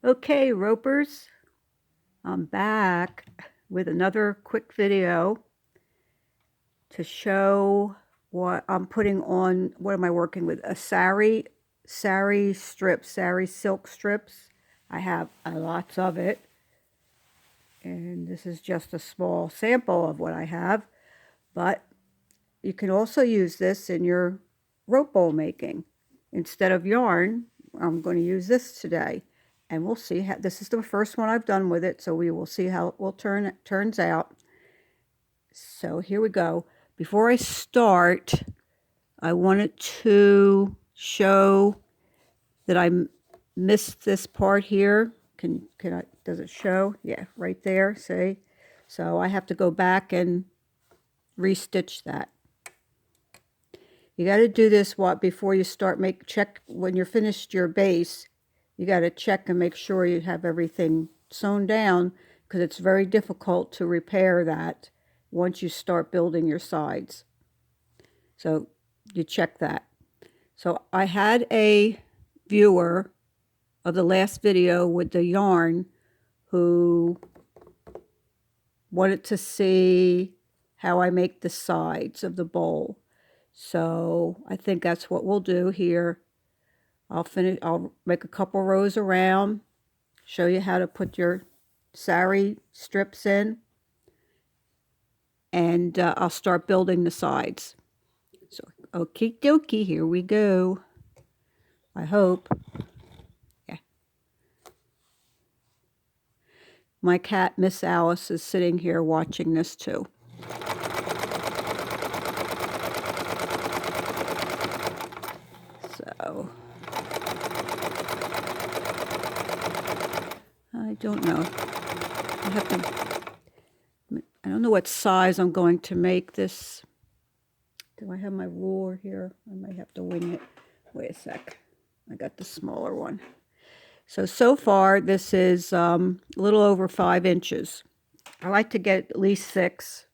Okay, ropers, I'm back with another quick video to show what I'm putting on. What am I working with? A sari strips, sari silk strips. I have lots of it, and this is just a small sample of what I have, but you can also use this in your rope bowl making. Instead of yarn, I'm going to use this today. And we'll see how, this is the first one I've done with it, so we will see how it turns out. So here we go. Before I start, I wanted to show that I missed this part here. Does it show? Yeah, right there, see? So I have to go back and restitch that. You got to do this before you start check when you're finished your base. You got to check and make sure you have everything sewn down, because it's very difficult to repair that once you start building your sides. So you check that. So I had a viewer of the last video with the yarn who wanted to see how I make the sides of the bowl. So I think that's what we'll do here. I'll make a couple rows around, show you how to put your sari strips in, and I'll start building the sides. So, okie dokie, here we go. I hope. Yeah. My cat, Miss Alice, is sitting here watching this too. So, I don't know. I don't know what size I'm going to make this. Do I have my ruler here? I might have to wing it. Wait a sec. I got the smaller one. So far, this is a little over 5 inches. I like to get at least 6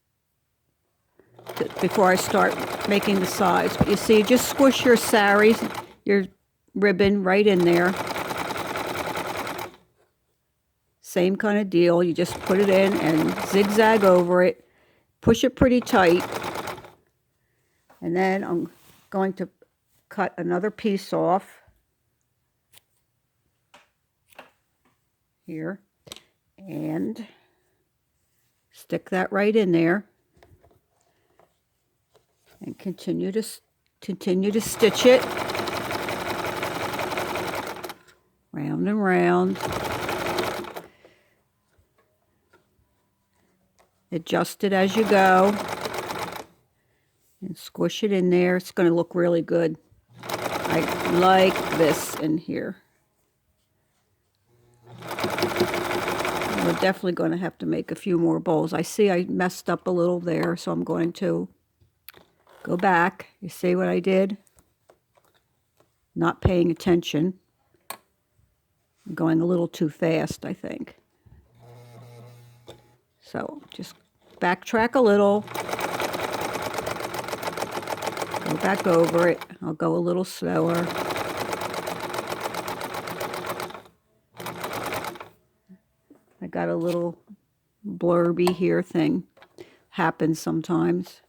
before I start making the sides. But you see, you just squish your sari, your ribbon right in there. Same kind of deal. You just put it in and zigzag over it. Push it pretty tight. And then I'm going to cut another piece off here and stick that right in there and continue to stitch it round and round. Adjust it as you go and squish it in there. It's going to look really good. I like this in here. We're definitely going to have to make a few more bowls. I see I messed up a little there, so I'm going to go back. You see what I did? Not paying attention. I'm going a little too fast, I think. So just backtrack a little. Go back over it. I'll go a little slower. I got a little blurby here thing. Happens sometimes.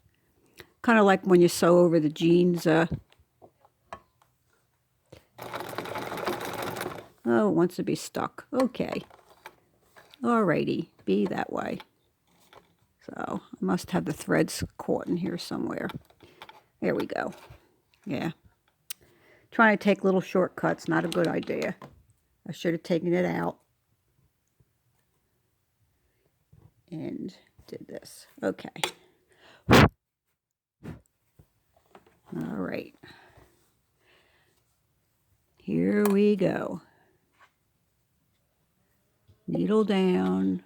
Kind of like when you sew over the jeans. Oh, it wants to be stuck. Okay. Alrighty. Be that way. So I must have the threads caught in here somewhere. There we go. Yeah. Trying to take little shortcuts, not a good idea. I should have taken it out and did this. Okay. All right. Here we go. Needle down.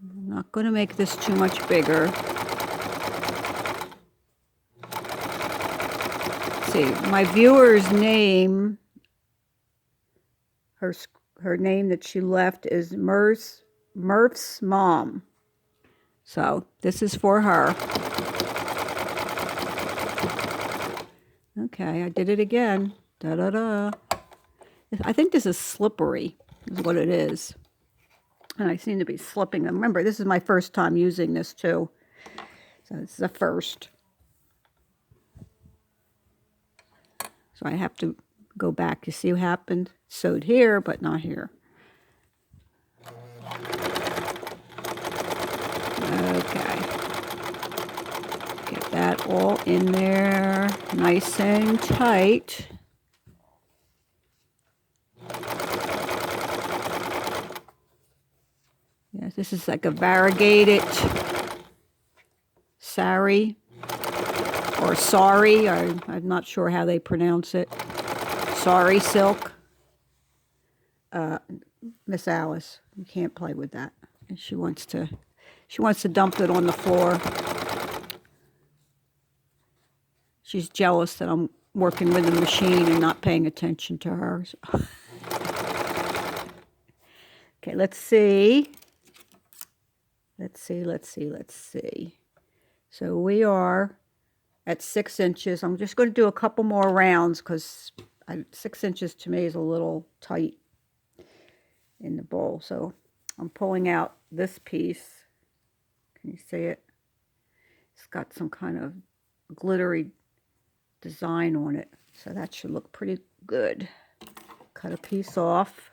I'm not going to make this too much bigger. Let's see, my viewer's name, her name that she left is Murph's mom. So this is for her. Okay, I did it again. Da-da-da. I think this is slippery, is what it is. And I seem to be slipping them. Remember, this is my first time using this too. So it's the first. So I have to go back. You see what happened? Sewed here, but not here. Okay. Get that all in there, nice and tight. Yes, this is like a variegated sari or sari. I'm not sure how they pronounce it. Sari silk. Miss Alice, you can't play with that. And she wants to dump it on the floor. She's jealous that I'm working with the machine and not paying attention to her. So. Okay, let's see. Let's see. So we are at 6 inches. I'm just going to do a couple more rounds because 6 inches to me is a little tight in the bowl. So I'm pulling out this piece. Can you see it? It's got some kind of glittery design on it. So that should look pretty good. Cut a piece off.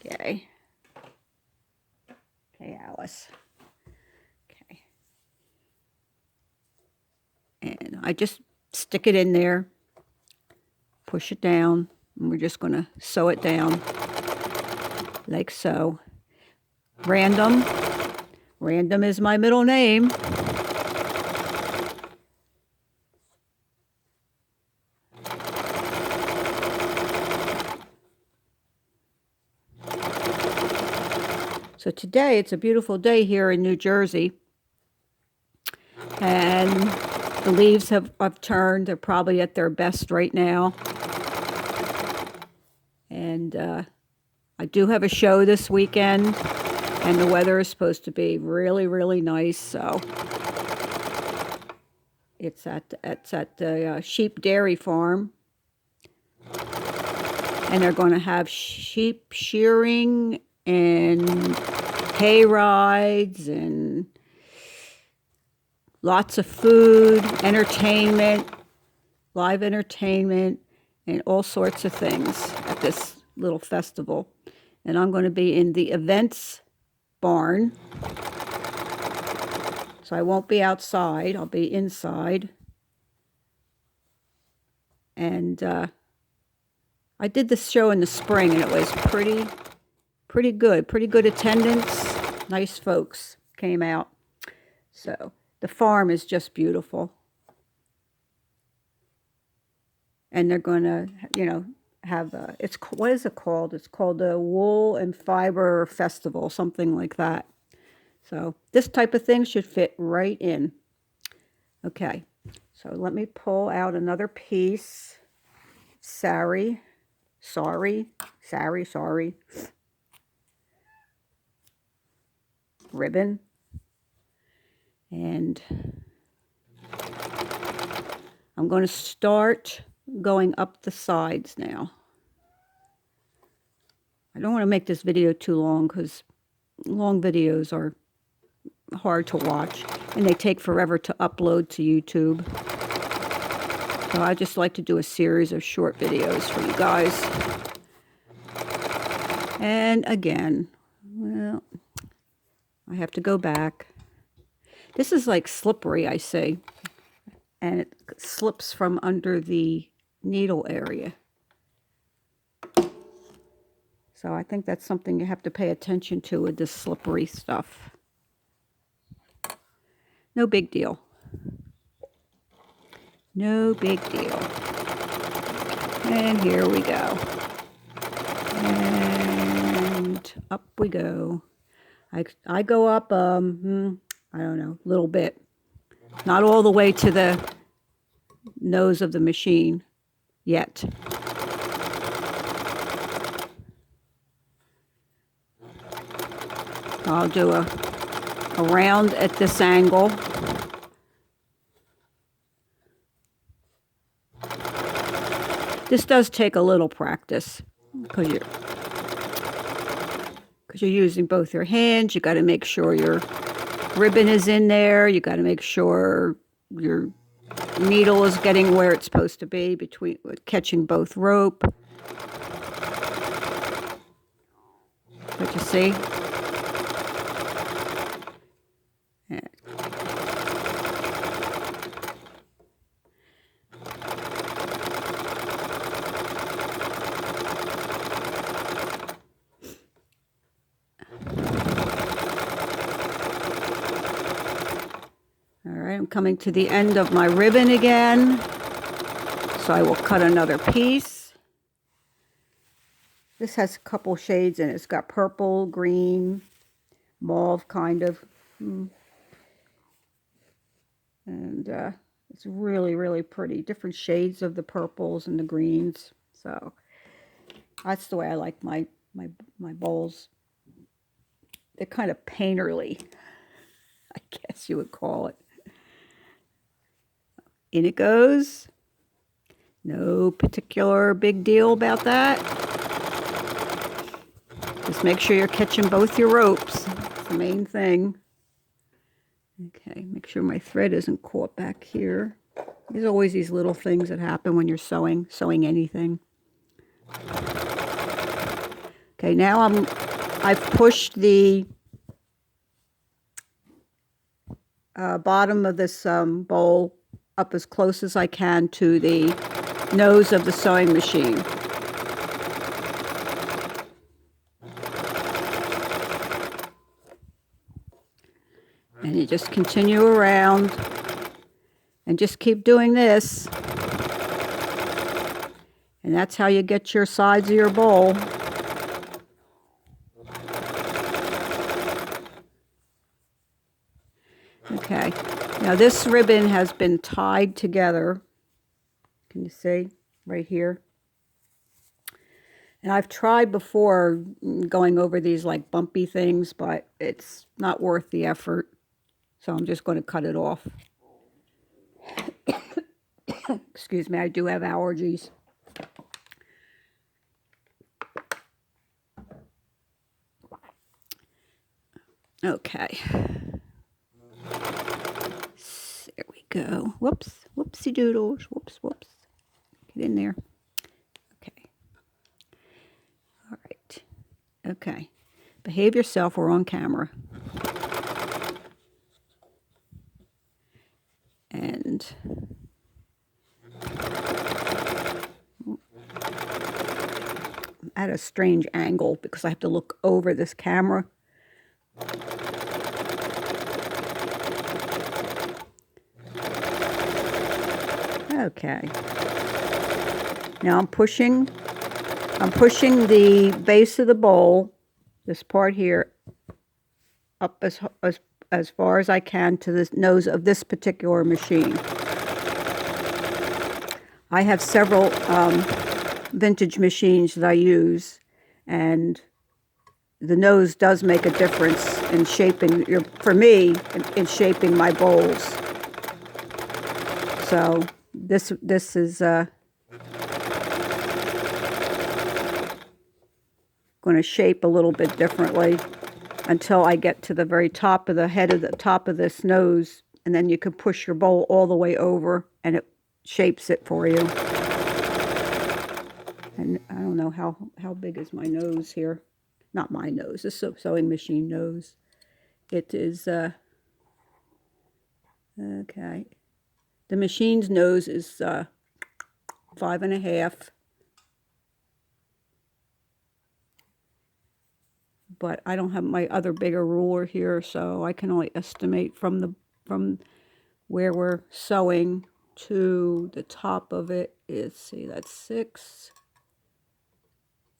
Okay. Okay, Alice. Okay. And I just stick it in there, push it down, and we're just going to sew it down like so. Random. Random is my middle name. So today, it's a beautiful day here in New Jersey. And the leaves have turned. They're probably at their best right now. And I do have a show this weekend. And the weather is supposed to be really, really nice. So it's at the sheep dairy farm. And they're going to have sheep shearing and hay rides and lots of food, entertainment, live entertainment, and all sorts of things at this little festival. And I'm going to be in the events barn. So I won't be outside. I'll be inside. And I did this show in the spring, and it was pretty good. Pretty good attendance. Nice folks came out. So the farm is just beautiful. And they're going to, have what is it called? It's called the Wool and Fiber Festival, something like that. So this type of thing should fit right in. Okay, so let me pull out another piece. Sari. Ribbon. And I'm going to start going up the sides now. I don't want to make this video too long because long videos are hard to watch and they take forever to upload to YouTube. So I just like to do a series of short videos for you guys. And again, well, I have to go back. This is like slippery, I say, and it slips from under the needle area. So I think that's something you have to pay attention to with this slippery stuff. No big deal. No big deal. And here we go. And up we go. I go up, I don't know, a little bit. Not all the way to the nose of the machine yet. I'll do a round at this angle This does take a little practice because you're using both your hands. You got to make sure your ribbon is in there. You got to make sure your needle is getting where it's supposed to be between catching both rope. What you see? Yeah. All right, I'm coming to the end of my ribbon again. So I will cut another piece. This has a couple shades in it. It's got purple, green, mauve kind of. And it's really, really pretty. Different shades of the purples and the greens. So that's the way I like my bowls. They're kind of painterly, I guess you would call it. In it goes. No particular big deal about that. Just make sure you're catching both your ropes. That's the main thing. Okay, make sure my thread isn't caught back here. There's always these little things that happen when you're sewing anything. Okay, now I've pushed the bottom of this bowl up as close as I can to the nose of the sewing machine. And you just continue around and just keep doing this. And that's how you get your sides of your bowl. Okay, now this ribbon has been tied together. Can you see right here? And I've tried before going over these like bumpy things, but it's not worth the effort. So I'm just going to cut it off. Excuse me, I do have allergies. Okay. There we go. Whoops. Whoopsie doodles. Whoops, whoops. Get in there. Okay. All right. Okay. Behave yourself. We're on camera. And I'm at a strange angle because I have to look over this camera. Okay. Now I'm pushing the base of the bowl, this part here, up as far as I can to the nose of this particular machine. I have several vintage machines that I use, and the nose does make a difference in shaping for me, in shaping my bowls. So this is going to shape a little bit differently until I get to the very top of the head of the top of this nose, and then you can push your bowl all the way over and it shapes it for you. And I don't know how big is my nose here. Not my nose, this sewing machine nose. It is okay. The machine's nose is 5.5. But I don't have my other bigger ruler here, so I can only estimate from where we're sewing to the top of it. Let's see, that's 6.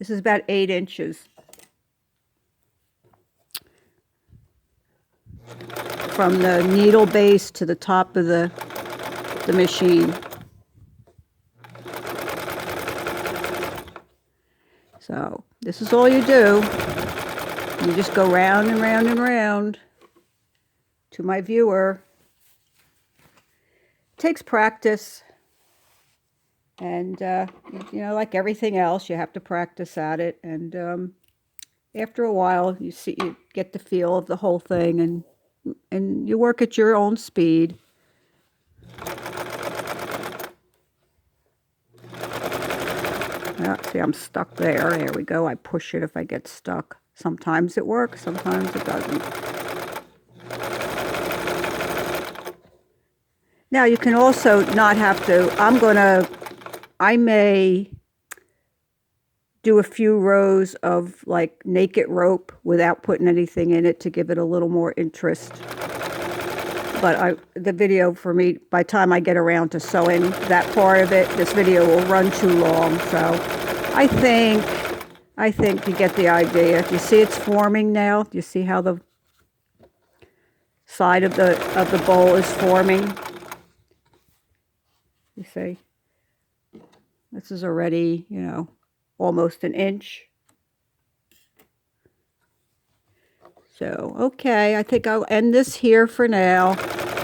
This is about 8 inches. From the needle base to the top of the machine. So this is all you do. You just go round and round and round. To my viewer, it takes practice, And, you know, like everything else, you have to practice at it. And after a while, you get the feel of the whole thing, and you work at your own speed. Yeah, see, I'm stuck there. There we go. I push it if I get stuck. Sometimes it works, sometimes it doesn't. Now, you can also not have to, I may do a few rows of like naked rope without putting anything in it to give it a little more interest. But the video for me, by the time I get around to sewing that part of it, this video will run too long. So I think you get the idea. Do you see it's forming now? Do you see how the side of the bowl is forming? You see? This is already, you know, almost an inch. So, okay, I think I'll end this here for now,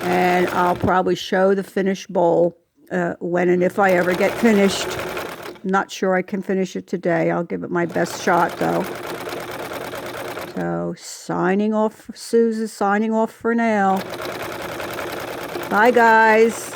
and I'll probably show the finished bowl when and if I ever get finished. I'm not sure I can finish it today. I'll give it my best shot, though. So, signing off. Suze is signing off for now. Bye, guys.